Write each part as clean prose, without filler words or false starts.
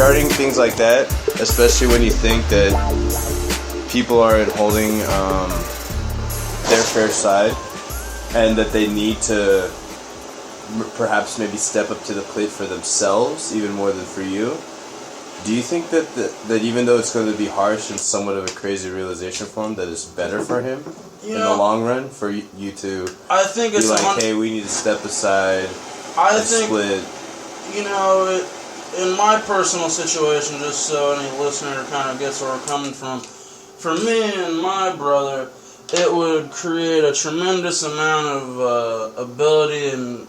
regarding things like that, especially when you think that people aren't holding their fair side and that they need to perhaps maybe step up to the plate for themselves even more than for you, do you think that even though it's going to be harsh and somewhat of a crazy realization for him, that it's better for him in the long run for you to I think it's be like, hey, we need to step aside and split? You know, in my personal situation, just so any listener kind of gets where we're coming from, for me and my brother, it would create a tremendous amount of ability and,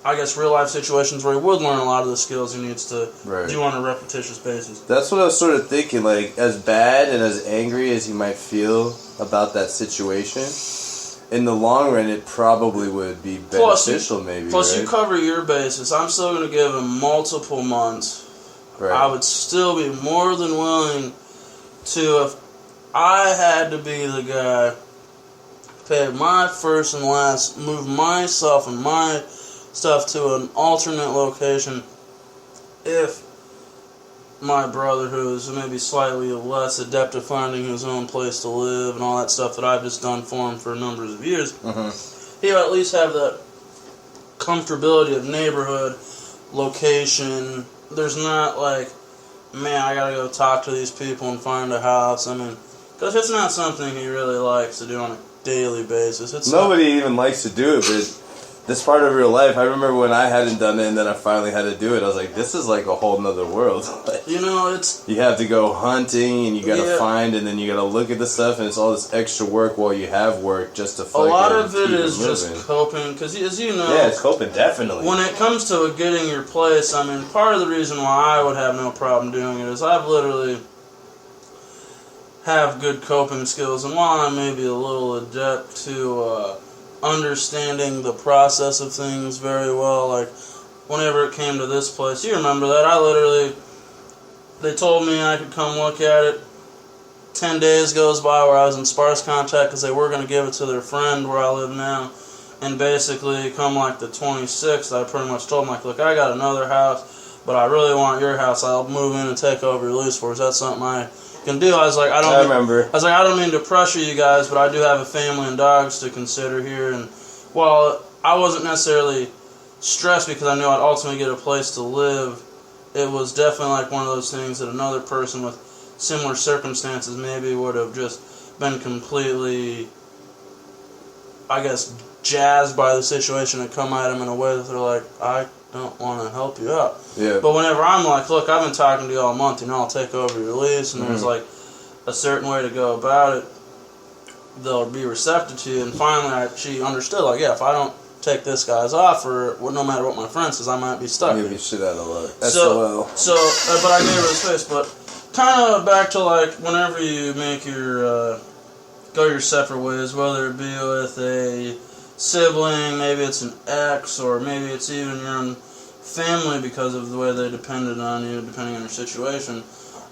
I guess, real-life situations where he would learn a lot of the skills he needs to do on a repetitious basis. That's what I was sort of thinking. Like, as bad and as angry as he might feel about that situation, in the long run, it probably would be beneficial, maybe. Plus, you cover your bases. I'm still going to give him multiple months. Right. I would still be more than willing to, if I had to be the guy, pay my first and last, move myself and my stuff to an alternate location if my brother, who is maybe slightly less adept at finding his own place to live and all that stuff that I've just done for him for numbers of years, he would at least have that comfortability of neighborhood, location. There's not like, man, I gotta go talk to these people and find a house. I mean, because it's not something he really likes to do on a daily basis. Nobody even likes to do it, but this part of real life, I remember when I hadn't done it and then I finally had to do it, I was like, this is like a whole nother world. You know, it's... You have to go hunting and you gotta find and then you gotta look at the stuff and it's all this extra work while you have work just to fucking a lot of it is just coping, because as you know... Yeah, it's coping, definitely. When it comes to getting your place, I mean, part of the reason why I would have no problem doing it is I've literally have good coping skills, and while I may be a little adept to understanding the process of things very well, like whenever it came to this place, you remember that, they told me I could come look at it. 10 days goes by where I was in sparse contact because they were going to give it to their friend where I live now, and basically come like the 26th, I pretty much told them, like, look, I got another house, but I really want your house. I'll move in and take over your lease for us. That's something I can do. I was like, I don't mean to pressure you guys, but I do have a family and dogs to consider here. And while I wasn't necessarily stressed because I knew I'd ultimately get a place to live, it was definitely like one of those things that another person with similar circumstances maybe would have just been completely, I guess, jazzed by the situation and come at them in a way that they're like, I don't want to help you out. Yeah. But whenever I'm like, look, I've been talking to you all month, I'll take over your lease, and there's like a certain way to go about it, they'll be receptive to you. And finally, she understood, like, yeah, if I don't take this guy's offer, no matter what my friend says, I might be stuck. Maybe shit out of luck. But I gave her the space. But kind of back to like whenever you make your go your separate ways, whether it be with a sibling, maybe it's an ex, or maybe it's even your own family because of the way they depended on you, depending on your situation.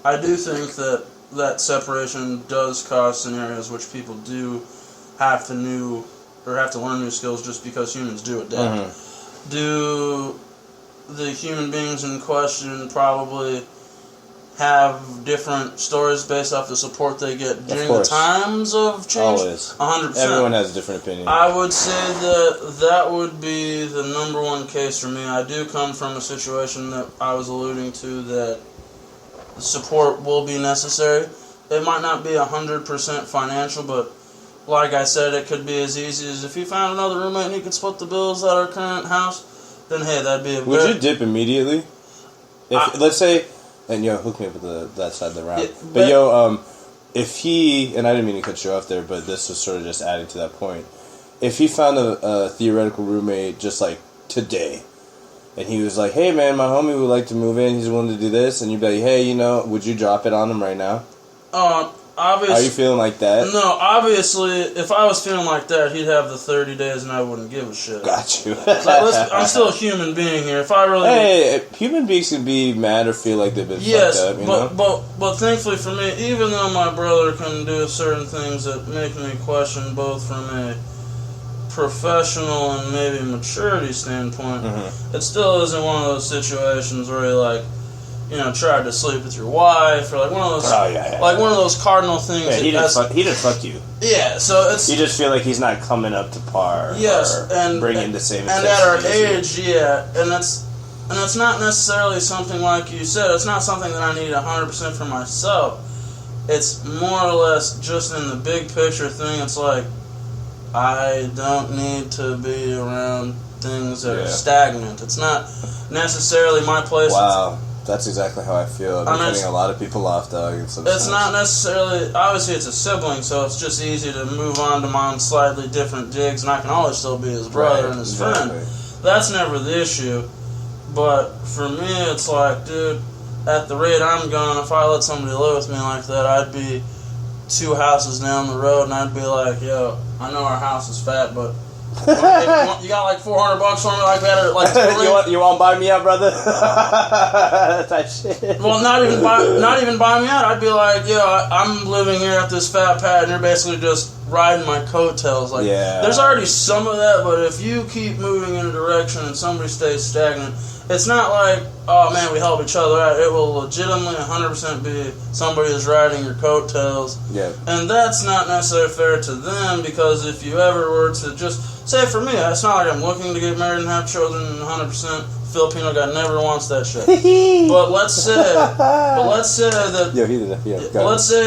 I do think that separation does cause scenarios which people do have to learn new skills just because humans do adapt. Do the human beings in question probably have different stories based off the support they get during the times of change? Always. 100%. Everyone has a different opinion. I would say that would be the number one case for me. I do come from a situation that I was alluding to that support will be necessary. It might not be 100% financial, but like I said, it could be as easy as if you found another roommate and he could split the bills at our current house, then hey, that'd be a Would you dip immediately? Let's say... And hook me up with that side of the round. But if he, and I didn't mean to cut you off there, but this was sort of just adding to that point. If he found a theoretical roommate just like today, and he was like, hey man, my homie would like to move in, he's willing to do this, and you'd be like, hey, would you drop it on him right now? Obviously. Are you feeling like that? No, obviously, if I was feeling like that, he'd have the 30 days and I wouldn't give a shit. Got you. I'm still a human being here. If I really... human beings can be mad or feel like they've been fucked up, but thankfully for me, even though my brother can do certain things that make me question both from a professional and maybe maturity standpoint, it still isn't one of those situations where he tried to sleep with your wife, or like one of those, like one of those cardinal things. Yeah, he didn't fuck you. Yeah, so it's you just feel like he's not coming up to par. Yes, or bringing the same. And at our age, and it's not necessarily something like you said. It's not something that I need 100% for myself. It's more or less just in the big picture thing. It's like I don't need to be around things that are stagnant. It's not necessarily my place. Wow, that's exactly how I feel. I'm cutting a lot of people off, dog. It's not necessarily. Obviously, it's a sibling, so it's just easy to move on to my own slightly different digs, and I can always still be his brother and his friend. That's never the issue. But for me, it's like, dude, at the rate I'm going, if I let somebody live with me like that, I'd be 2 houses down the road, and I'd be like, yo, I know our house is fat, but you got like $400 for me like that, or like you want to buy me out, brother? Type shit. Well, not even buy me out. I'd be like, yo, I'm living here at this fat pad, and you're basically just riding my coattails. Like, there's already some of that, but if you keep moving in a direction and somebody stays stagnant, it's not like, oh man, we help each other out. It will legitimately 100% be somebody is riding your coattails. Yeah. And that's not necessarily fair to them, because if you ever were to just, say for me, it's not like I'm looking to get married and have children 100%. Filipino Guy never wants that shit. But let's say that. Let's say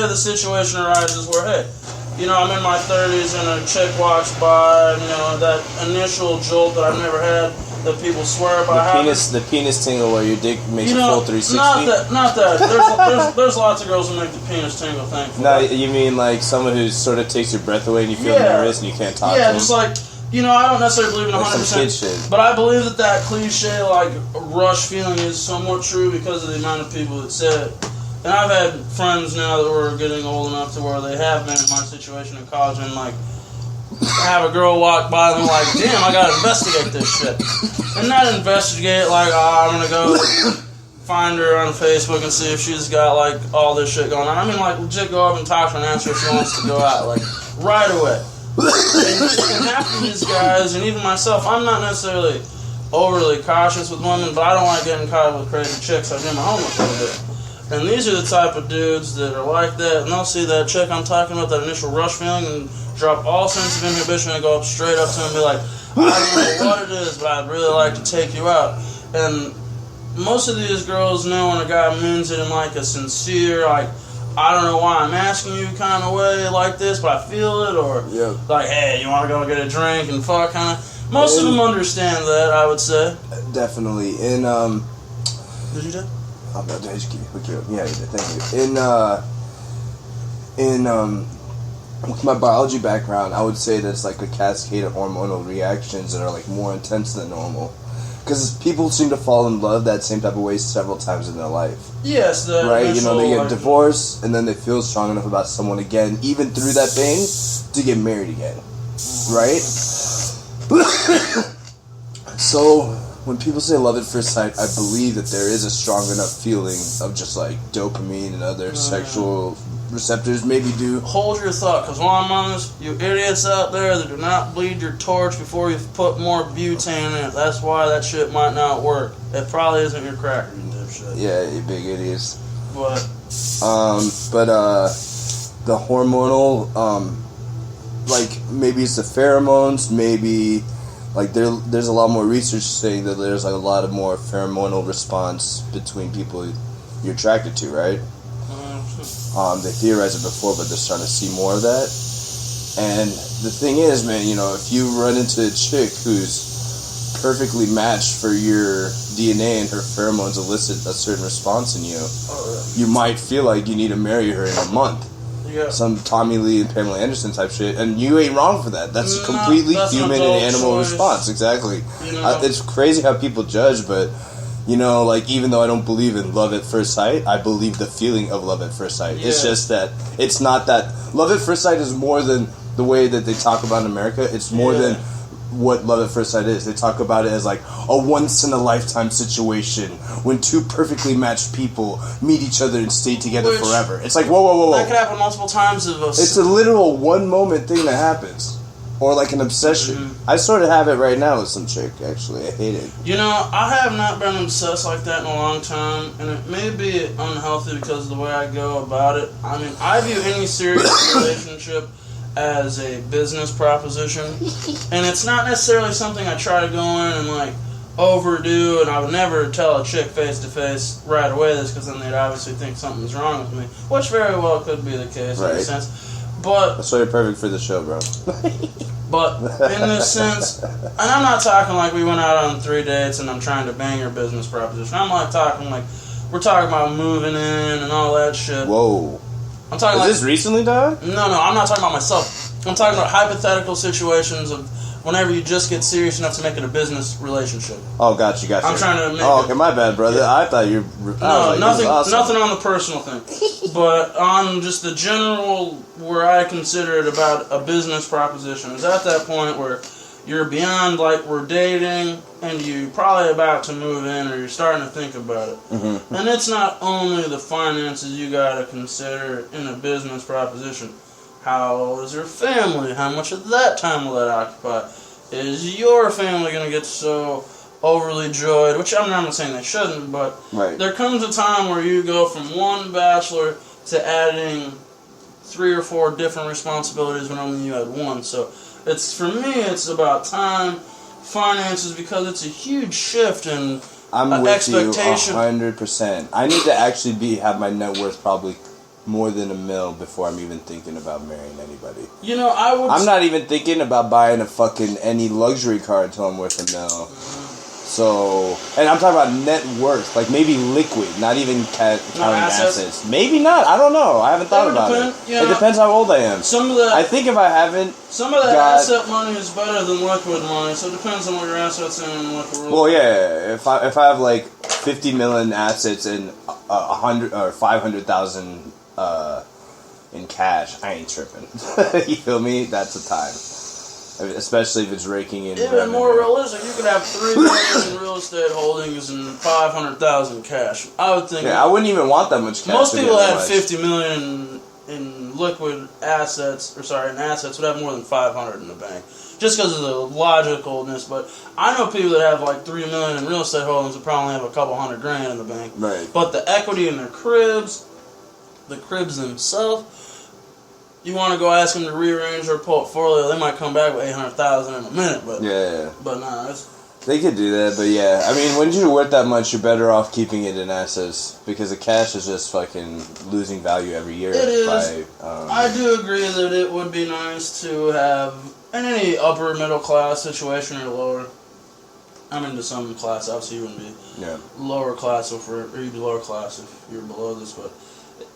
the situation arises where, hey, I'm in my 30s and a chick walks by, and, that initial jolt that I've never had that people swear by. The penis tingle where your dick makes a full 360. Not that. There's lots of girls who make the penis tingle. Thankfully. No, you mean like someone who sort of takes your breath away and you feel nervous and you can't talk to them? Yeah, just like. I don't necessarily believe in 100%, but I believe that cliche, like, rush feeling is somewhat true because of the amount of people that say it. And I've had friends now that were getting old enough to where they have been in my situation in college and, like, have a girl walk by and they're like, damn, I gotta investigate this shit. And not investigate, like, I'm gonna go find her on Facebook and see if she's got, like, all this shit going on. I mean, like, legit go up and talk to her and answer if she wants to go out, like, right away. And half of these guys, and even myself, I'm not necessarily overly cautious with women, but I don't like getting caught with crazy chicks. I do my homework a little bit. And these are the type of dudes that are like that, and they'll see that chick I'm talking about, that initial rush feeling, and drop all sense of inhibition and go up straight up to him and be like, I don't know what it is, but I'd really like to take you out. And most of these girls know when a guy means it in like a sincere, like, I don't know why I'm asking you kind of way like this, but I feel it, or like, hey, you want to go get a drink and fuck kind of. Most of them understand that, I would say. Definitely. Did you do? Oh, no, just keep yeah, thank you. With my biology background, I would say that it's like a cascade of hormonal reactions that are like more intense than normal. Because people seem to fall in love that same type of way several times in their life. Yes, right? They get divorced, and then they feel strong enough about someone again, even through that pain, to get married again. Right? So, when people say love at first sight, I believe that there is a strong enough feeling of just like dopamine and other sexual receptors maybe do. Hold your thought, because while I'm on this, you idiots out there that do not bleed your torch before you've put more butane in it. That's why that shit might not work. It probably isn't your cracker, you dipshit. Yeah, you big idiots. But the hormonal, like maybe it's the pheromones, maybe like there's a lot more research saying that there's like a lot of more pheromonal response between people you're attracted to, right? They theorized it before, but they're starting to see more of that. And the thing is, man, if you run into a chick who's perfectly matched for your DNA and her pheromones elicit a certain response in you, you might feel like you need to marry her in a month. Yeah. Some Tommy Lee and Pamela Anderson type shit, and you ain't wrong for that. That's a completely human and animal response. Exactly. It's crazy how people judge, but like, even though I don't believe in love at first sight, I believe the feeling of love at first sight. Yeah. It's just that it's not that love at first sight is more than the way that they talk about in America. It's more than what love at first sight is. They talk about it as like a once in a lifetime situation when two perfectly matched people meet each other and stay together forever. It's like whoa. That could happen multiple times. It's a literal one moment thing that happens. or like an obsession. Mm-hmm. I sort of have it right now with some chick. Actually, I hate it. You know, I have not been obsessed like that in a long time, and it may be unhealthy because of the way I go about it. I mean, I view any serious relationship as a business proposition, and it's not necessarily something I try to go in and like overdo, and I would never tell a chick face to face right away this, because then they'd obviously think something's wrong with me, which very well could be the case in a sense. But that's why you're perfect for the show, bro. But in this sense, and I'm not talking like we went out on 3 dates and I'm trying to bang your business proposition. I'm like talking like we're talking about moving in and all that shit. Whoa. I'm talking Is this recently, dog? No, I'm not talking about myself. I'm talking about hypothetical situations of whenever you just get serious enough to make it a business relationship. Oh, got you. I'm trying to make okay, my bad, brother. Yeah. I thought you... No, nothing awesome. nothing on the personal thing. But on just the general, where I consider it about a business proposition, is at that point where you're beyond, like, we're dating, and you're probably about to move in, or you're starting to think about it. Mm-hmm. And it's not only the finances you gotta consider in a business proposition. How is your family? How much of that time will that occupy? Is your family going to get so overly joyed? Which I'm not saying they shouldn't, but there comes a time where you go from one bachelor to adding 3 or 4 different responsibilities when only you had one. So it's, for me, it's about time, finances, because it's a huge shift in I'm with expectation. You 100%. I need to actually have my net worth probably more than $1 million before I'm even thinking about marrying anybody. You know, I'm not even thinking about buying any luxury car until I'm worth $1 million. So, and I'm talking about net worth, like maybe liquid, not even counting assets. Maybe not. I don't know. I haven't thought about it. It depends how old I am. I think if I haven't, some of that asset money is better than liquid money, so it depends on what your assets are in liquid world. Well, yeah. If I have like 50 million assets and 100 or 500,000 in cash, I ain't tripping. You feel me? That's the time. Especially if it's raking in. Even more realistic, you could have $3 million in real estate holdings and 500,000 cash. I would think. Yeah, I wouldn't even want that much cash. Most people that have 50 million in liquid assets, in assets, would have more than 500 in the bank, just because of the logicalness. But I know people that have like 3 million in real estate holdings would probably have a couple $100,000 in the bank. Right. But the equity in their cribs, the cribs themselves. You want to go ask them to rearrange their portfolio, they might come back with 800,000 in a minute. But but nah, they could do that. But yeah, I mean, when you're worth that much, you're better off keeping it in assets because the cash is just fucking losing value every year. It is. I do agree that it would be nice to have in any upper middle class situation or lower. I'm into some class. Obviously, you wouldn't be lower class or you'd be lower class if you're below this, but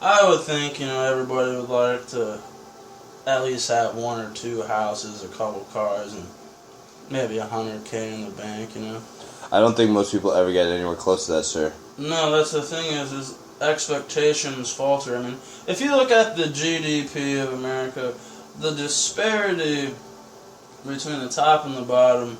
I would think everybody would like to at least have 1 or 2 houses, a couple cars, and maybe $100,000 in the bank, I don't think most people ever get anywhere close to that, sir. No, that's the thing is expectations falter. I mean, if you look at the GDP of America, the disparity between the top and the bottom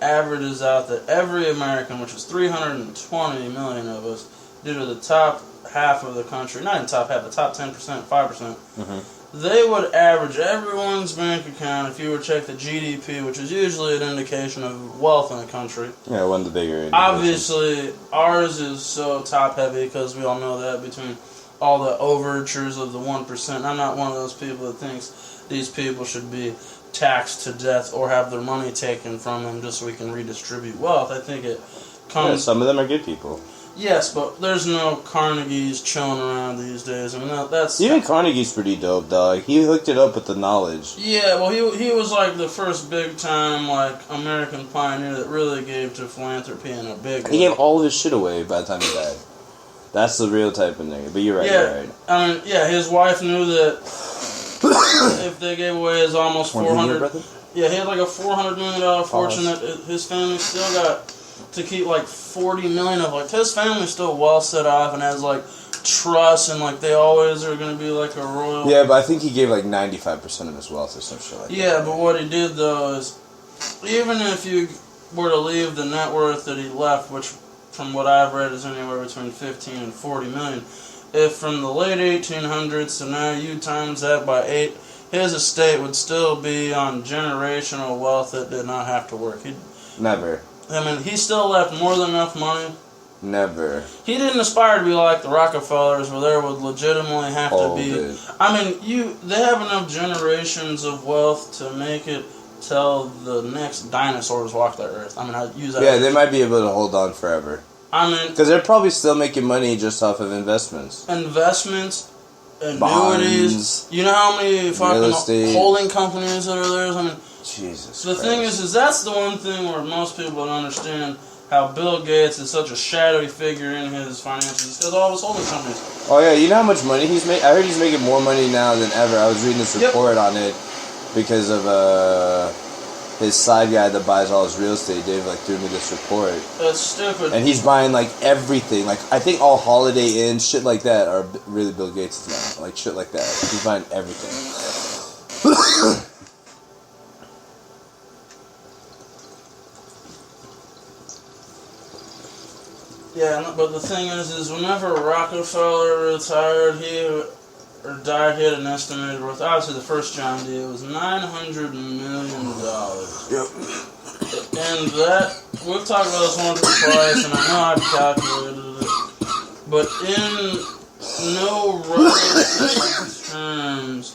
averages out that every American, which is 320 million of us, due to the top half of the country, not even top half, the top 10%, 5%, they would average everyone's bank account, if you were to check the GDP, which is usually an indication of wealth in a country. Yeah, one of the bigger. Obviously, ours is so top-heavy because we all know that between all the overtures of the 1%. I'm not one of those people that thinks these people should be taxed to death or have their money taken from them just so we can redistribute wealth. I think it comes... Yeah, some of them are good people. Yes, but there's no Carnegies chilling around these days. I mean, that's... Even Carnegie's pretty dope, dog. He hooked it up with the knowledge. Yeah, well, he was like the first big-time, American pioneer that really gave to philanthropy in a big way. He gave all of his shit away by the time he died. That's the real type of nigga. But you're right, you're right. I mean, his wife knew that if they gave away his almost 400... Yeah, he had like a $400 million fortune that his family still got to keep like 40 million of. His family's still well set off and has trusts and they always are going to be like a royal. Yeah, but I think he gave 95% of his wealth or some shit like that. Yeah, but what he did though is, even if you were to leave the net worth that he left, which from what I've read is anywhere between 15 and 40 million, if from the late 1800s to now you times that by 8, his estate would still be on generational wealth that did not have to work. Never. I mean, he still left more than enough money. Never. He didn't aspire to be like the Rockefellers, where there would legitimately have to be. Did. I mean, they have enough generations of wealth to make it till the next dinosaurs walk the earth. I mean, I use that. Yeah, they might be able to hold on forever. I mean, because they're probably still making money just off of investments. Annuities. Bonds, you know how many fucking holding companies that are there? I mean, Jesus. The thing is that's the one thing where most people don't understand how Bill Gates is such a shadowy figure in his finances because of all his holding companies. Oh yeah, you know how much money he's made? I heard he's making more money now than ever. I was reading this report on it because of his side guy that buys all his real estate. Dave threw me this report. That's stupid. And he's buying everything. I think all Holiday Inns, shit like that, are really Bill Gates' now. Shit like that. He's buying everything. Yeah, but the thing is whenever Rockefeller retired, or died, he had an estimated worth. Obviously, the first John D. It was $900 million. Yep. And that we've talked about this once or twice, and I know I've calculated it, but in no relative terms,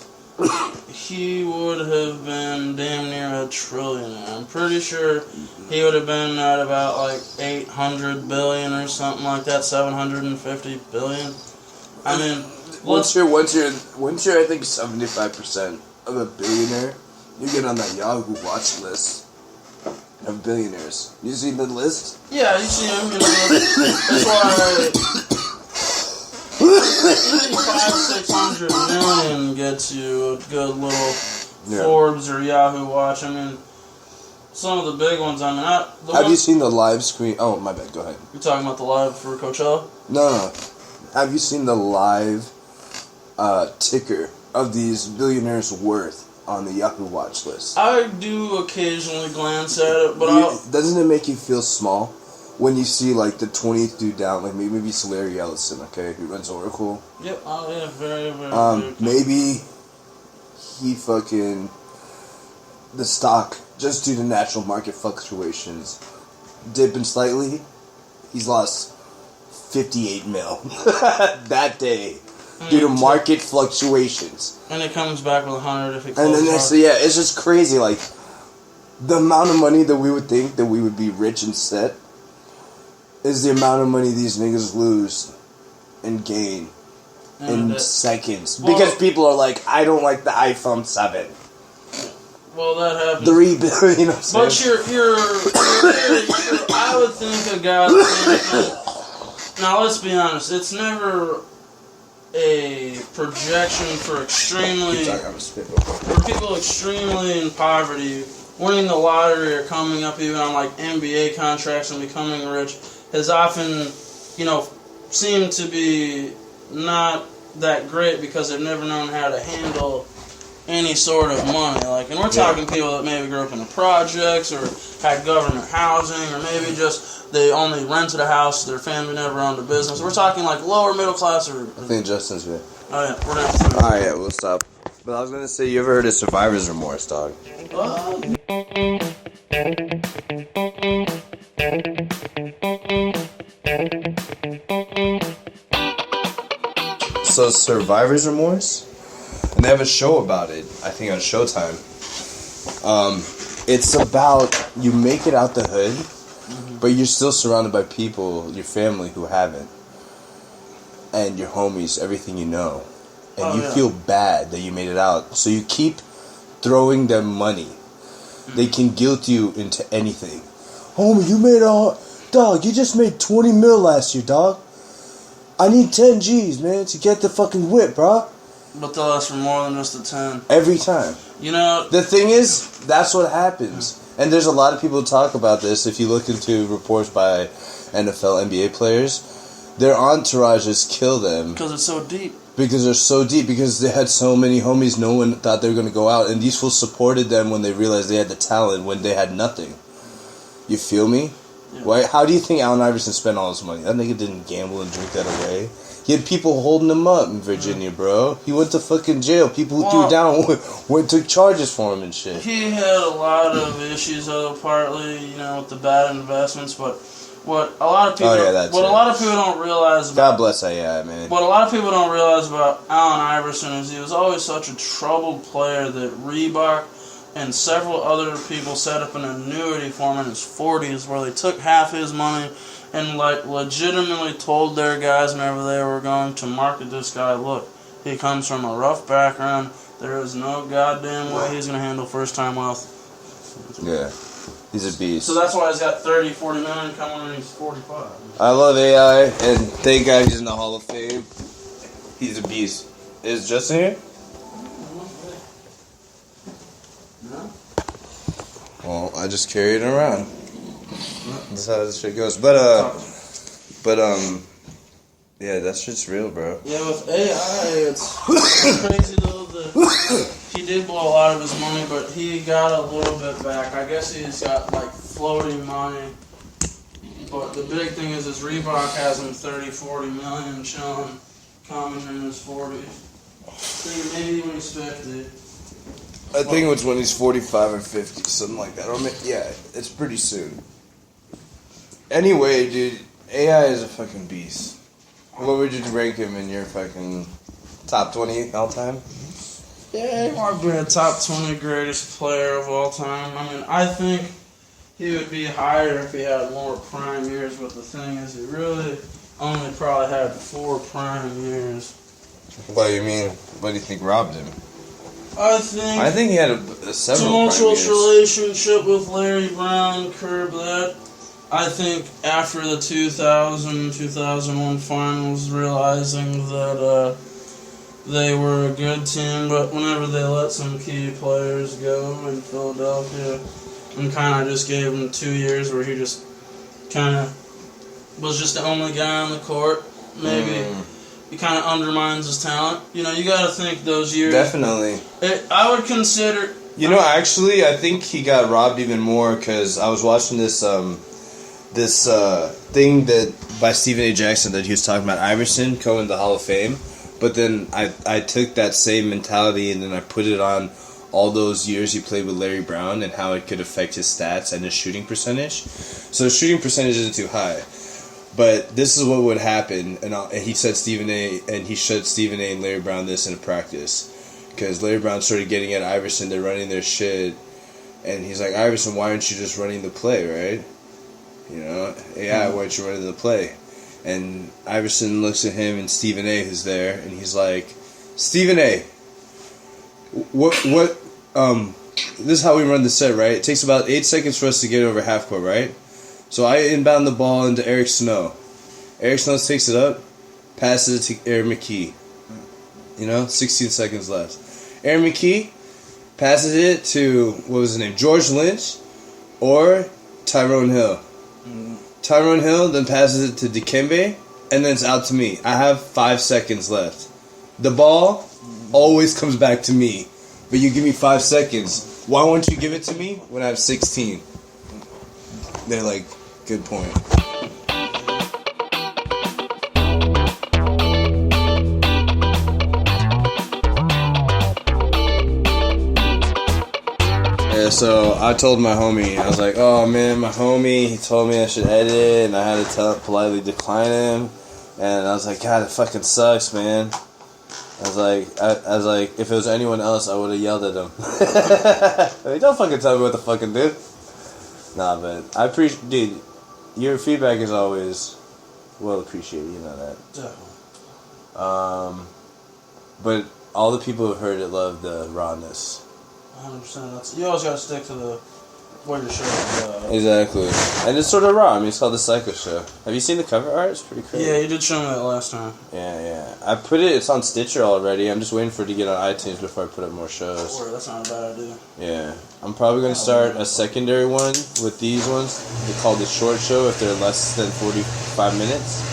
he would have been damn near a trillionaire. I'm pretty sure he would have been at about 800 billion or something like that, 750 billion. I mean, once you're I think 75% of a billionaire, you get on that Yahoo watch list of billionaires. You see the list? Yeah, you see him. That's why 500-600 million gets you a good little Forbes or Yahoo watch. I mean, some of the big ones. I mean, have you seen the live screen? Oh, my bad. Go ahead. You're talking about the live for Coachella? No. Have you seen the live ticker of these billionaires' worth on the Yahoo watch list? I do occasionally glance at it, but doesn't it make you feel small when you see the 20th dude down? Maybe it's Larry Ellison, okay, who runs Oracle. Yep. Oh yeah, very, very. Maybe he the stock, just due to natural market fluctuations, dipping slightly. He's lost 58 mil that day due to market fluctuations. And it comes back with 100 if it closes. And then it's just crazy. The amount of money that we would think that we would be rich and set is the amount of money these niggas lose and gain in seconds. Because people are I don't like the iPhone 7. Well, that happens. 3 billion, you know what I'm saying? But you're I would think a guy. Now, let's be honest. It's never a projection for people extremely in poverty winning the lottery or coming up even on NBA contracts and becoming rich has often, seemed to be not that great because they've never known how to handle any sort of money. And we're talking people that maybe grew up in the projects or had government housing or maybe just they only rented a house, their family never owned a business. We're talking lower middle class or... I think Justin's good. Oh yeah, we're going to... Alright, yeah, we'll stop. But I was going to say, you ever heard of survivor's remorse, dog? So survivor's remorse? And they have a show about it, I think on Showtime. It's about you make it out the hood, but you're still surrounded by people, your family who haven't. And your homies, everything you know. And you feel bad that you made it out. So you keep throwing them money. They can guilt you into anything. Homie, you made dog, you just made 20 mil last year, dog. I need 10 G's, man, to get the fucking whip, bro. But they'll ask for more than just the 10. Every time. The thing is, that's what happens. And there's a lot of people who talk about this. If you look into reports by NFL, NBA players, their entourages kill them. Because it's so deep. Because they're so deep. Because they had so many homies, no one thought they were going to go out. And these fools supported them when they realized they had the talent when they had nothing. You feel me? Yeah. Right? How do you think Allen Iverson spent all his money? That nigga didn't gamble and drink that away. He had people holding him up in Virginia, bro. He went to fucking jail. People who threw down took charges for him and shit. He had a lot of issues, though, partly, with the bad investments, but what a lot of people don't realize about... God bless AI, man. What a lot of people don't realize about Allen Iverson is he was always such a troubled player that Reebok and several other people set up an annuity for him in his 40s where they took half his money and legitimately told their guys whenever they were going to market this guy, look, he comes from a rough background. There is no goddamn way he's going to handle first-time wealth. Yeah, he's a beast. So that's why he's got 30, 40 million coming when he's 45. I love AI, and thank God he's in the Hall of Fame. He's a beast. Is Justin here? No. Well, I just carry it around. That's how this shit goes. Yeah, that shit's real, bro. Yeah, with AI, it's crazy though that he did blow a lot of his money, but he got a little bit back. I guess he's got floating money. But the big thing is Reebok has him 30, 40 million chilling, coming in his 40s. Maybe when he's 50. I think it's when he's 45 or 50, something like that. Yeah, it's pretty soon. Anyway, dude, AI is a fucking beast. What would you rank him in your fucking top 20 all time? Yeah, he might be a top 20 greatest player of all time. I mean, I think he would be higher if he had more prime years, but the thing is, he really only probably had 4 prime years. What do you mean? What do you think robbed him? I think he had several tumultuous relationship with Larry Brown curbed that. I think after the 2000-2001 finals, realizing that they were a good team, but whenever they let some key players go in Philadelphia, and kind of just gave him 2 years where he just kind of was just the only guy on the court, maybe he kind of undermines his talent. You got to think those years. Definitely. I would consider... Actually, I think he got robbed even more because I was watching this... This thing that by Stephen A. Jackson that he was talking about Iverson going to the Hall of Fame, but then I took that same mentality and then I put it on all those years he played with Larry Brown and how it could affect his stats and his shooting percentage. So his shooting percentage isn't too high, but this is what would happen. And he said Stephen A. and he showed Stephen A. and Larry Brown this in a practice because Larry Brown started getting at Iverson. They're running their shit, and he's like, Iverson, why aren't you just running the play, right? Why aren't you running the play? And Iverson looks at him and Stephen A. who's there, and he's like, Stephen A., what, this is how we run the set, right? It takes about 8 seconds for us to get over half court, right? So I inbound the ball into Eric Snow. Eric Snow takes it up, passes it to Aaron McKee. 16 seconds left. Aaron McKee passes it to, what was his name, George Lynch or Tyrone Hill. Tyrone Hill then passes it to Dikembe, and then it's out to me. I have 5 seconds left. The ball always comes back to me, but you give me 5 seconds. Why won't you give it to me when I have 16? They're like, good point. So I told my homie, I was like, oh man, my homie, he told me I should edit, and I had to politely decline him, and I was like, God, it fucking sucks, man. I was like, if it was anyone else, I would have yelled at him. I mean, don't fucking tell me what to fucking do. Nah, but I appreciate, dude, your feedback is always well appreciated, you know that. Definitely. But all the people who heard it love the rawness. 100%. You always gotta stick to what your show is. Exactly. And it's sort of raw. I mean, it's called the Psycho Pshow. Have you seen the cover art? It's pretty crazy. Yeah, you did show me that last time. Yeah. I put it, it's on Stitcher already. I'm just waiting for it to get on iTunes before I put up more shows. Or that's not a bad idea. Yeah. I'm probably going to start a secondary one with these ones. They're called the short show if they're less than 45 minutes.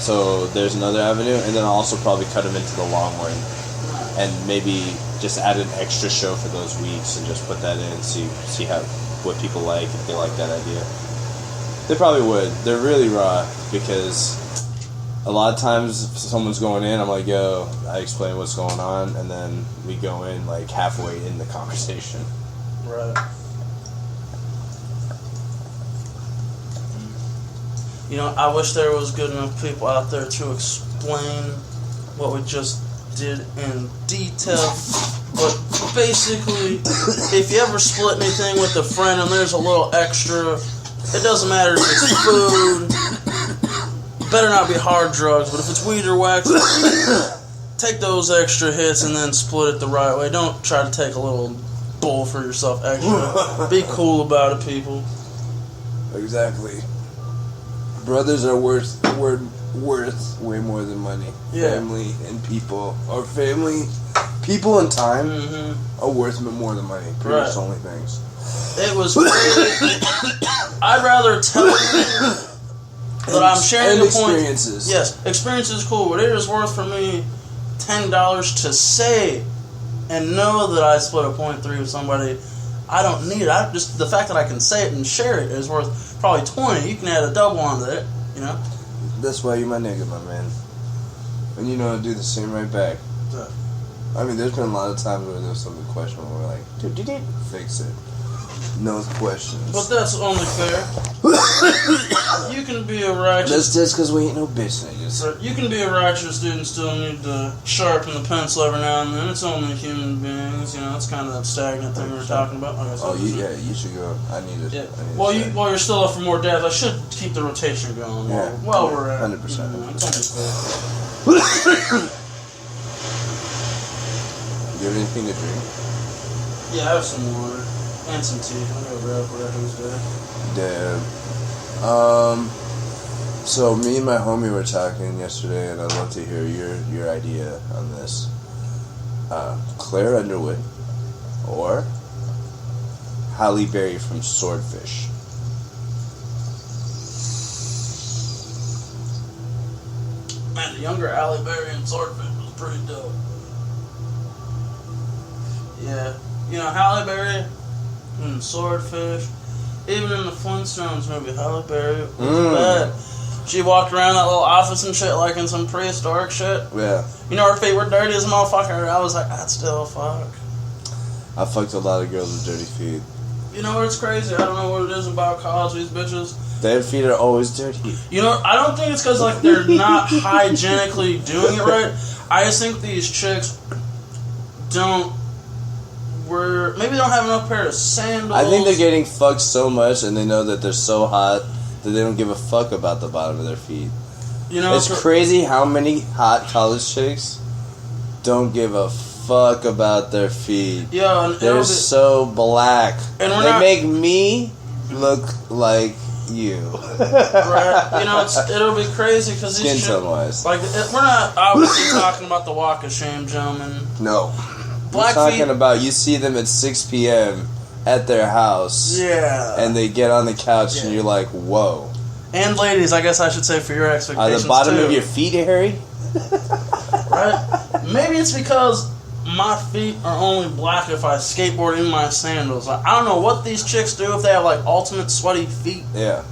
So there's another avenue. And then I'll also probably cut them into the long one. And maybe just add an extra show for those weeks and just put that in, see what people like, if they like that idea. They probably would. They're really raw because a lot of times if someone's going in, I'm like, yo, I explain what's going on, and then we go in like halfway in the conversation. Right. You know, I wish there was good enough people out there to explain what we just did in detail. But basically, if you ever split anything with a friend and there's a little extra, it doesn't matter if it's food. Better not be hard drugs, but if it's weed or wax, take those extra hits and then split it the right way. Don't try to take a little bowl for yourself extra. Be cool about it, people. Exactly. Brothers are worth way more than money. Yeah. Family and people, or people and time are worth more than money. Pretty much the only things. It was great. I'd rather tell you that I'm sharing a point. Experiences. Yes, experience is cool, but it is worth for me $10 to say and know that I split a 0.3 with somebody. I don't need it. Just the fact that I can say it and share it is worth probably 20. You can add a double onto it, you know. That's why you my nigga, my man. And you know how to do the same right back. I mean, there's been a lot of times where there's something questionable. We're like, dude, you didn't fix it. No questions. But that's only fair. You can be a righteous. That's just because we ain't no bitch niggas. You can be a righteous dude and still need to sharpen the pencil every now and then. It's only human beings, you know. It's kind of that stagnant thing we were talking about. You should go. I need it. Yeah. While you're still up for more depth, I should keep the rotation going. Yeah. While we're at 100%. It's only fair. Do you have anything to drink? Yeah, I have some water. And some tea. I'll go grab whatever's there. Damn. So me and my homie were talking yesterday, and I'd love to hear your idea on this. Claire Underwood or Halle Berry from Swordfish. Man, the younger Halle Berry in Swordfish was pretty dope. Yeah. You know, Halle Berry in Swordfish, even in the Flintstones movie, Halle Berry was bad. She walked around that little office and shit like in some prehistoric shit. Yeah. You know, her feet were dirty as a motherfucker. I was like, that's still fuck. I fucked a lot of girls with dirty feet. You know what's crazy? I don't know what it is about college, these bitches. Their feet are always dirty. You know, I don't think it's because like they're not hygienically doing it right. I just think these chicks maybe they don't have enough pair of sandals. I think they're getting fucked so much, and they know that they're so hot that they don't give a fuck about the bottom of their feet. You know, it's crazy how many hot college chicks don't give a fuck about their feet. Yeah, and they're so black. And they make me look like you. Right? You know, it'll be crazy because these skin tone wise, like we're not obviously talking about the walk of shame, gentlemen. No. Black We're talking feet. about you see them at 6 p.m. at their house. Yeah. And they get on the couch and you're like, whoa. And ladies, I guess I should say for your expectations Are the bottom too. of your feet hairy? Right? Maybe it's because my feet are only black if I skateboard in my sandals. I don't know what these chicks do if they have like ultimate sweaty feet. Yeah.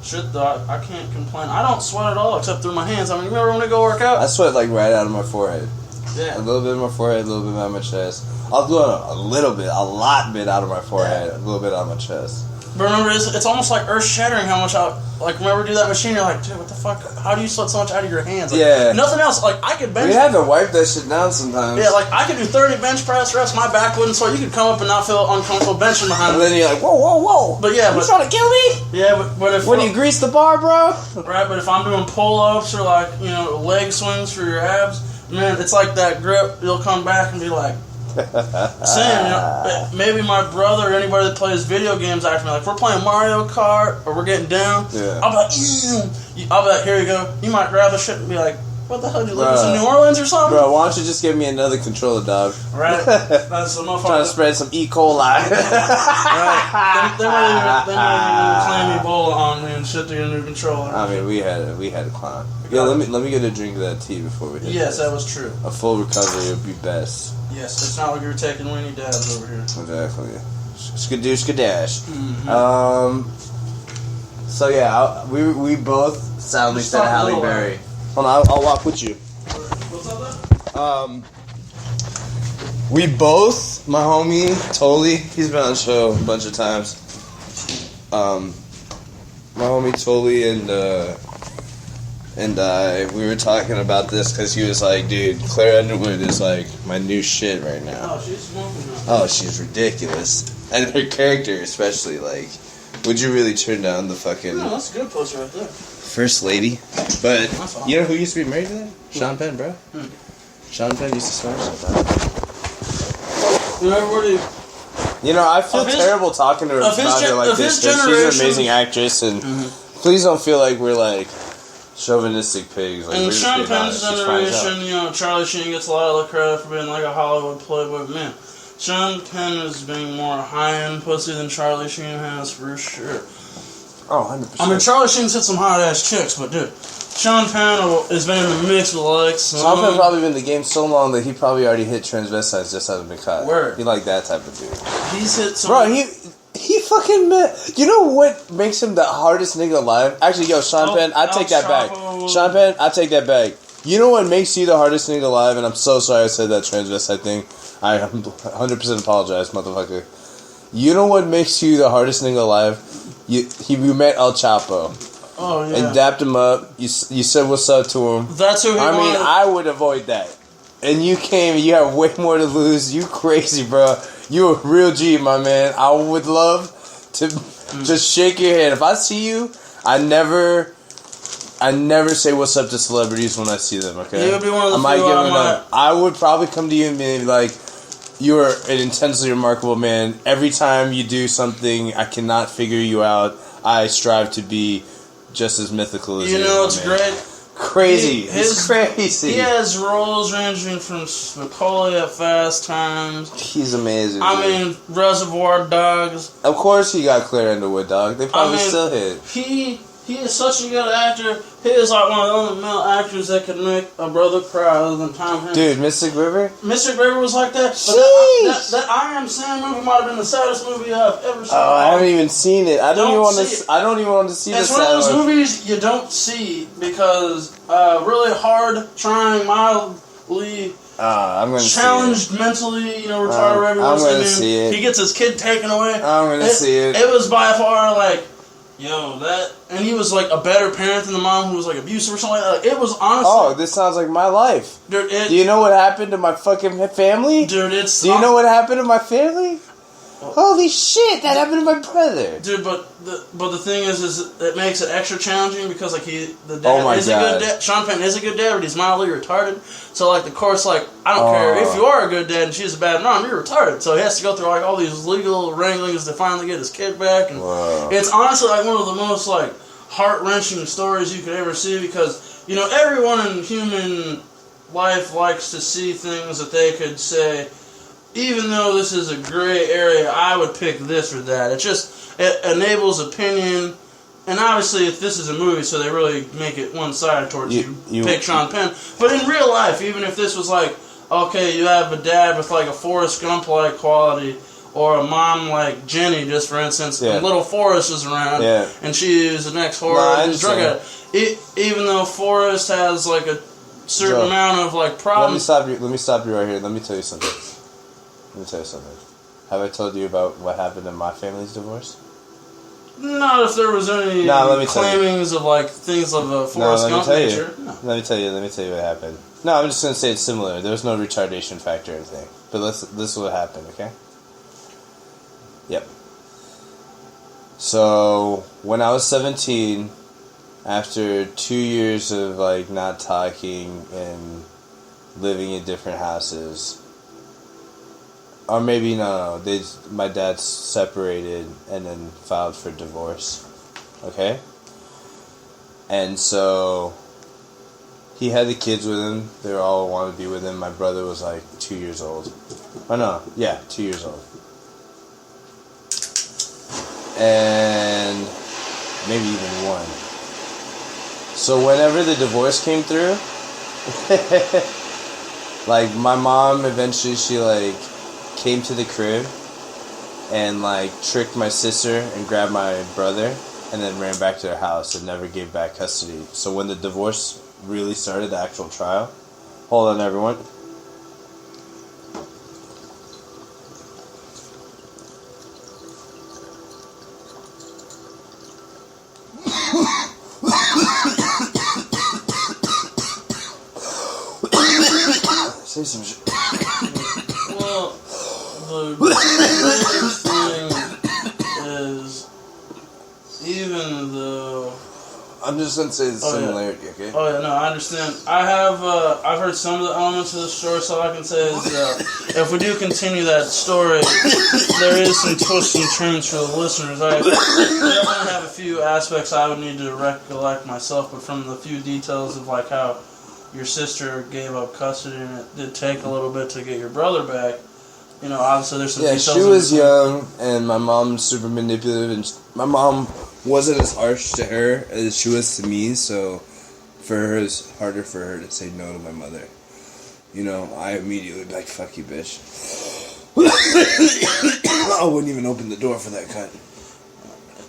Shit though, I can't complain. I don't sweat at all except through my hands. I mean, remember when I go work out? I sweat like right out of my forehead. Yeah. A little bit of my forehead, a little bit out of my chest. I'll do a lot bit out of my forehead, a little bit out of my chest. But remember, it's almost like earth-shattering how much remember do that machine, you're like, dude, what the fuck? How do you sweat so much out of your hands? Like, yeah. Nothing else. Like, I could bench. We had to wipe that shit down sometimes. Yeah, like, I could do 30 bench press reps, my back wouldn't sweat. You could come up and not feel uncomfortable benching behind me. And then you're like, whoa. But yeah, you trying to kill me? Yeah, but if... When you grease the bar, bro? Right, but if I'm doing pull-ups or, like, you know, leg swings for your abs, man, it's like that grip. You'll come back and be like, Sam, you know, maybe my brother or anybody that plays video games after me, like, we're playing Mario Kart or we're getting down. Yeah. I'll be like, here you go. You might grab the shit and be like, what the hell, did you live in New Orleans or something? Bro, why don't you just give me another controller, dog? Right? That's the motherfucker. Trying to spread some E. coli. Right. They might even claim Ebola on me and shit to your new controller. I mean, we had a clown. Yeah, let me get a drink of that tea before we hit Yes, this. that was true. A full recovery would be best. Yes, it's not like you were taking weenie dabs over here. Exactly. Skadoosh skadash. Mm-hmm. So yeah, we both soundly said Halle Berry. Hold on, I'll walk with you. What's up there? We both, my homie Toly, he's been on the show a bunch of times. My homie Toly and I, we were talking about this because he was like, dude, Claire Underwood is like my new shit right now. Oh, she's smoking now. Oh, she's ridiculous. And her character especially, like, would you really turn down the fucking... No, that's a good poster right there. First lady? But, you know who used to be married to that? Sean Penn, bro. Sean Penn used to smash that. You know, I feel terrible talking to her about it like this, because she's an amazing actress, and please don't feel like we're, like, chauvinistic pigs. Like, and Sean Penn's generation, you know, Charlie Sheen gets a lot of the credit for being, like, a Hollywood playboy, man. Sean Penn is being more high-end pussy than Charlie Sheen has, for sure. Oh, 100%. I mean, Charlie Sheen's hit some hot-ass chicks, but, dude, Sean Penn has been in the mix with, like, some... Sean Penn probably been in the game so long that he probably already hit transvestites, just hasn't been caught. Word. He like that type of dude. He's hit some... Bro, he fucking met... You know what makes him the hardest nigga alive? Actually, yo, Sean Penn, I take that back. Sean Penn, I take that back. You know what makes you the hardest nigga alive? And I'm so sorry I said that transvestite thing. I 100% apologize, motherfucker. You know what makes you the hardest nigga alive? You met El Chapo. Oh, yeah. And dapped him up. You said what's up to him. That's who he wanted. I mean, I would avoid that. And you came and you have way more to lose. You crazy, bro. You a real G, my man. I would love to just shake your hand. If I see you, I never say what's up to celebrities when I see them, okay? You would be one of the I would probably come to you and be like, you are an intensely remarkable man. Every time you do something, I cannot figure you out. I strive to be just as mythical as you. You know, it's great. Crazy. It's crazy. He has roles ranging from Macaulay at Fast Times. He's amazing. I mean, Reservoir Dogs. Of course he got Claire Underwood, dog. They probably still hit. He is such a good actor. He is like one of the only male actors that can make a brother cry other than Tom Hanks. Dude, Mystic River? Mystic River was like that. But that I Am Sam movie might have been the saddest movie I've ever seen. Oh, I haven't even seen it. I don't even want to see this. It's one of those movies you don't see because really hard, trying, mildly I'm gonna challenged mentally, you know, retarded. I'm gonna see it. He gets his kid taken away. I'm gonna see it. It was by far like, yo, that, and he was like a better parent than the mom who was like abusive or something like that. It was honestly. Oh, this sounds like my life. Dude, do you know what happened to my fucking family? Dude, do you know what happened to my family? Holy shit, that happened to my brother. Dude, but the thing is it makes it extra challenging because like the dad is a good dad. Sean Penn is a good dad, but he's mildly retarded. So like the court's like, I don't care if you are a good dad and she's a bad mom, you're retarded. So he has to go through like all these legal wranglings to finally get his kid back, and it's honestly like one of the most like heart-wrenching stories you could ever see because, you know, everyone in human life likes to see things that they could say, even though this is a gray area, I would pick this or that. It enables opinion, and obviously if this is a movie, so they really make it one-sided towards you pick Sean Penn. But in real life, even if this was like, okay, you have a dad with like a Forrest Gump-like quality, or a mom like Jenny, just for instance, and little Forrest is around, and she is an ex-whore drug addict. Even though Forrest has like a certain amount of like problems. Let me stop you right here. Let me tell you something. Have I told you about what happened in my family's divorce? Not if there was any claimings of like things of a Forrest Gump nature. Let me tell you what happened. No, I'm just gonna say it's similar. There's no retardation factor or anything. But this is what happened, okay? Yep. So when I was 17, after 2 years of like not talking and living in different houses. Or maybe no. My dad separated and then filed for divorce. Okay? And so he had the kids with him. They all wanted to be with him. My brother was like 2 years old. Oh no, yeah, 2 years old. And maybe even one. So whenever the divorce came through, like my mom eventually she like came to the crib and like tricked my sister and grabbed my brother and then ran back to their house and never gave back custody. So when the divorce really started the actual trial. Hold on, everyone. Say some shit. Well, the greatest thing is, even though... I'm just gonna say the similarity, okay? Oh yeah, no, I understand. I've heard some of the elements of the story, so all I can say is if we do continue that story, there is some twists and turns for the listeners. I definitely have a few aspects I would need to recollect myself, but from the few details of like how your sister gave up custody and it did take a little bit to get your brother back, you know, obviously there's some details. Yeah, she was young, and my mom's super manipulative, and my mom wasn't as harsh to her as she was to me, so for her, it's harder for her to say no to my mother. You know, I immediately would be like, fuck you, bitch. I wouldn't even open the door for that cunt.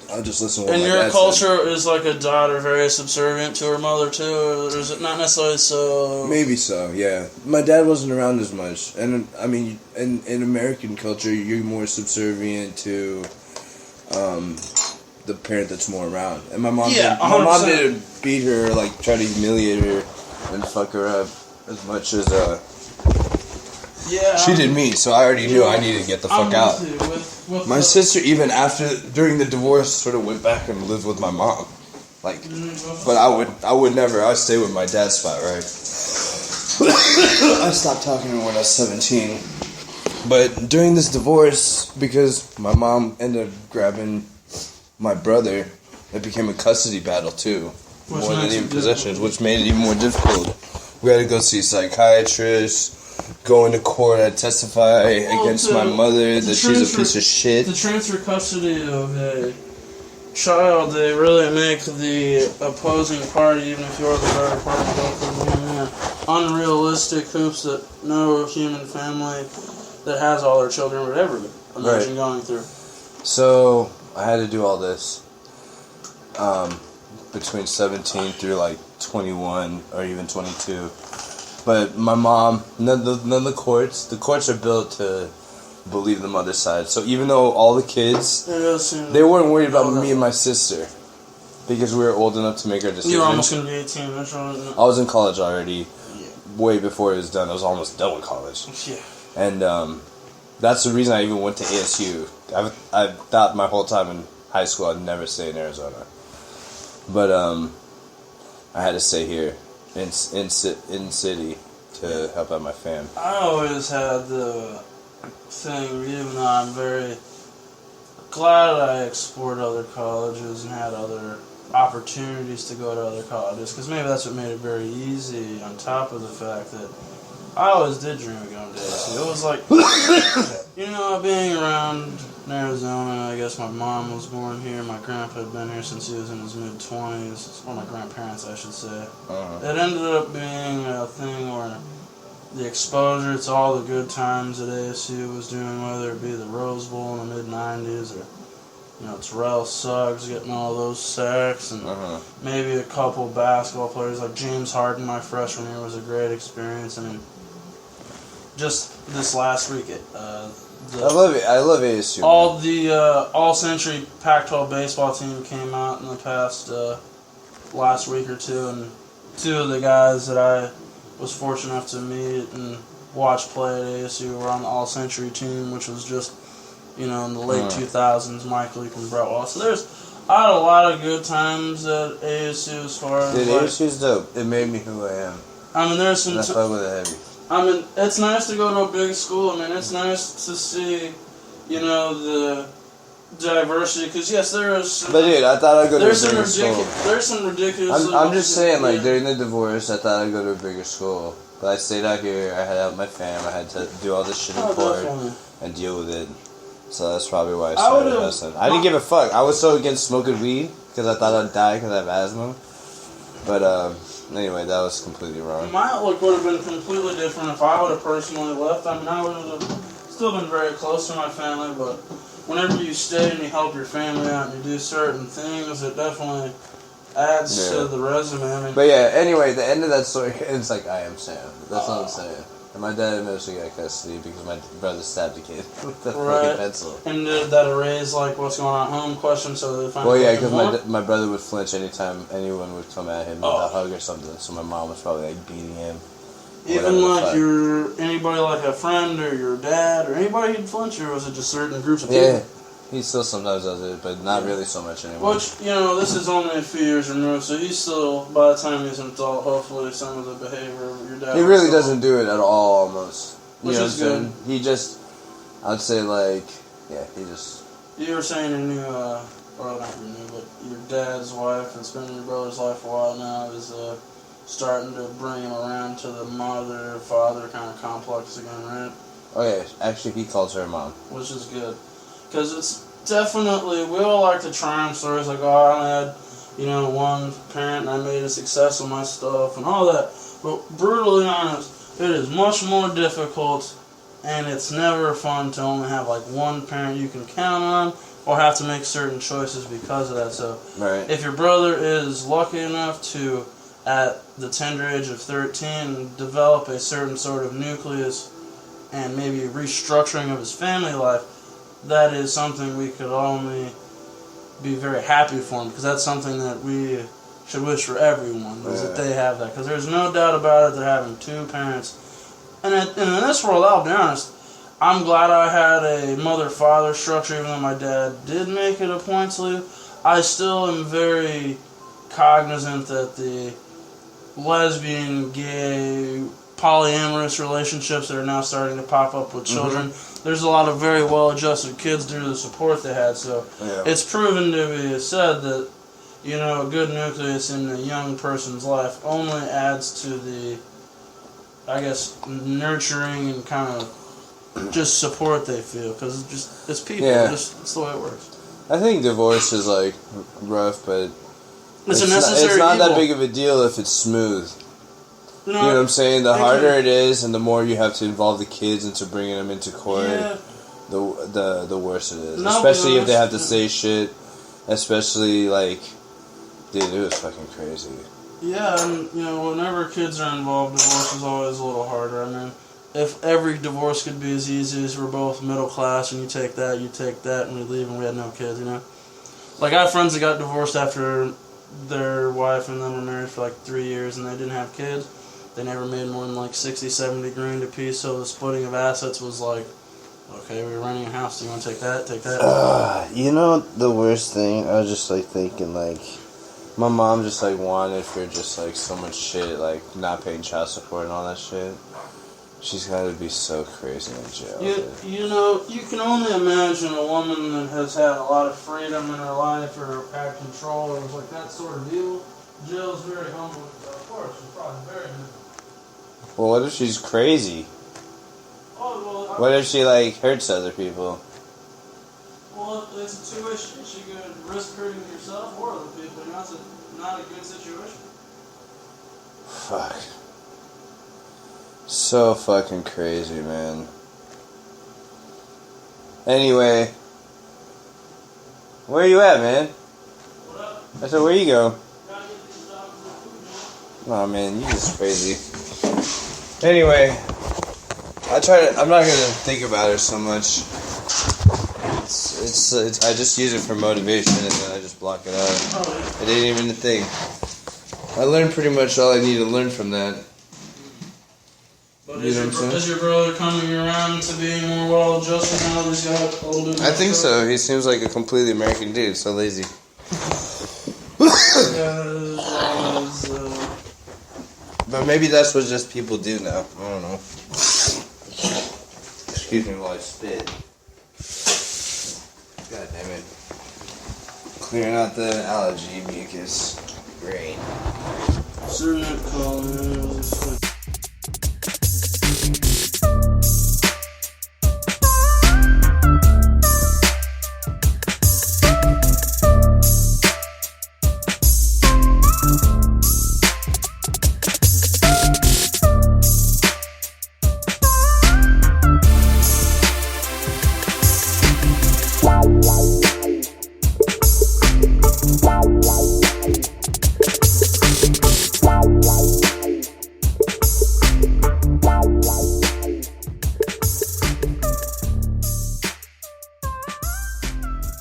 I'll just listen to what my dad said. And your culture is like a daughter very subservient to her mother too, or is it not necessarily so? Maybe so, yeah. My dad wasn't around as much, and I mean, in American culture, you're more subservient to the parent that's more around. And my mom, my mom didn't beat her, like try to humiliate her and fuck her up as much as she did me. So I already knew I needed to get the fuck out. My sister, even during the divorce, sort of went back and lived with my mom. Like, but I would never. I'd stay with my dad's spot, right? I stopped talking to her when I was 17. But during this divorce, because my mom ended up grabbing my brother, it became a custody battle too, more than even possessions, which made it even more difficult. We had to go see a psychiatrist, go into court, and testify against my mother that she's a piece of shit. To transfer custody of a child, they really make the opposing party, even if you're the better party, go through unrealistic hoops that no human family that has all their children would ever imagine going through. So I had to do all this between 17 through like 21 or even 22. But my mom, none of the courts are built to believe the mother's side. So even though all the kids, they weren't worried about me and my sister because we were old enough to make our decisions. You were almost going to be 18. I was in college already, way before it was done. I was almost done with college. Yeah. And that's the reason I even went to ASU. I thought my whole time in high school I'd never stay in Arizona. But I had to stay here in city to help out my fam. I always had the thing, even though I'm very glad I explored other colleges and had other opportunities to go to other colleges, because maybe that's what made it very easy, on top of the fact that I always did dream of going to ASU. It was like, you know, being around in Arizona, I guess my mom was born here, my grandpa had been here since he was in his mid-20s, or my grandparents, I should say. It ended up being a thing where the exposure to all the good times that ASU was doing, whether it be the Rose Bowl in the mid-90s, or, you know, Terrell Suggs getting all those sacks, and maybe a couple basketball players like James Harden my freshman year was a great experience. I mean, just this last week, I love it. I love ASU. All-Century Pac-12 baseball team came out in the past last week or two, and two of the guys that I was fortunate enough to meet and watch play at ASU were on the All-Century team, which was just, you know, in the late 2000s, Mike Leake and Brett Wallace. So I had a lot of good times at ASU as far as... Dude, ASU's dope. It made me who I am. I mean, there's some... That's why with it heavy. I mean, it's nice to go to a big school. I mean, it's nice to see, you know, the diversity. Because, yes, there is... But, dude, I thought I'd go to a bigger school. There's some ridiculous... I'm just saying, like, during the divorce, I thought I'd go to a bigger school. But I stayed out here. I had out my fam. I had to do all this shit in court and deal with it. So that's probably why I started wrestling. I didn't give a fuck. I was so against smoking weed because I thought I'd die because I have asthma. But, anyway, that was completely wrong. My outlook would have been completely different if I would have personally left. I mean, I would have still been very close to my family, but whenever you stay and you help your family out and you do certain things, it definitely adds to the resume. I mean, but yeah, anyway, the end of that story ends like I am Sam. That's what I'm saying. And my dad eventually got custody because my brother stabbed a kid with a fucking pencil. And did that erase like what's going on at home question so they find? Well, yeah, because my brother would flinch anytime anyone would come at him with a hug or something. So my mom was probably like beating him. Even like anybody like a friend or your dad or anybody who'd flinch, or was it just certain groups of people? Yeah, he still sometimes does it, but not really so much anymore. Which, this is only a few years removed, so he's still, by the time he's an adult, hopefully some of the behavior of your dad. He really doesn't do it at all, almost. Which is good. He just, I'd say like, he just... You were saying your new, well, not your new, but your dad's wife that's been in your brother's life for a while now is, starting to bring him around to the mother-father kind of complex again, right? Oh yeah, actually he calls her mom. Which is good. Because it's definitely, we all like to triumph stories like, I only had, one parent and I made a success of my stuff and all that. But brutally honest, it is much more difficult and it's never fun to only have like one parent you can count on or have to make certain choices because of that. So if your brother is lucky enough to, at the tender age of 13, develop a certain sort of nucleus and maybe restructuring of his family life, that is something we could only be very happy for him, because that's something that we should wish for everyone, is that they have that. Because there's no doubt about it that having two parents, and in this world, I'll be honest, I'm glad I had a mother-father structure, even though my dad did make it a point to leave. I still am very cognizant that the lesbian, gay, polyamorous relationships that are now starting to pop up with children, there's a lot of very well-adjusted kids due to the support they had. So it's proven to be said that, a good nucleus in a young person's life only adds to the, I guess, nurturing and kind of just support they feel, because it's people. It's the way it works. I think divorce is like rough, but it's a necessary it's not evil. that big of a deal if it's smooth. You know what I'm saying? The harder it is, and the more you have to involve the kids into bringing them into court, the worse it is. Especially if they have to say shit. Especially like, dude, it was fucking crazy. Yeah, and whenever kids are involved, divorce is always a little harder. I mean, if every divorce could be as easy as we're both middle class, and you take that, and we leave, and we had no kids, Like, I have friends that got divorced after their wife and them were married for like 3 years, and they didn't have kids. They never made more than like 60, 70 grand a piece, so the splitting of assets was like, okay, we're renting a house, do you want to take that, take that? The worst thing, I was just like thinking like, my mom just like wanted for just like so much shit, like not paying child support and all that shit. She's got to be so crazy in jail. You can only imagine a woman that has had a lot of freedom in her life or had control or was like that sort of deal. Jail's very humble. Of course, she's probably very miserable. Well, what if she's crazy? What if she like hurts other people? Well, it's a two-way street. You could risk hurting yourself or other people. It's not a good situation. Fuck. So fucking crazy, man. Anyway, where you at, man? What up? I said, where you go? Gotta get these dogs some food, Oh man, you just crazy. Anyway, I'm not gonna think about it so much. It's I just use it for motivation and then I just block it out. It ain't even a thing. I learned pretty much all I need to learn from that. But is your brother coming around to being more well-adjusted now that he's got a little bit more I think so. He seems like a completely American dude, so lazy. But maybe that's what just people do now. I don't know. Excuse me while I spit. God damn it. Clearing out the allergy mucus. Great. Certain colors.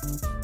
Bye.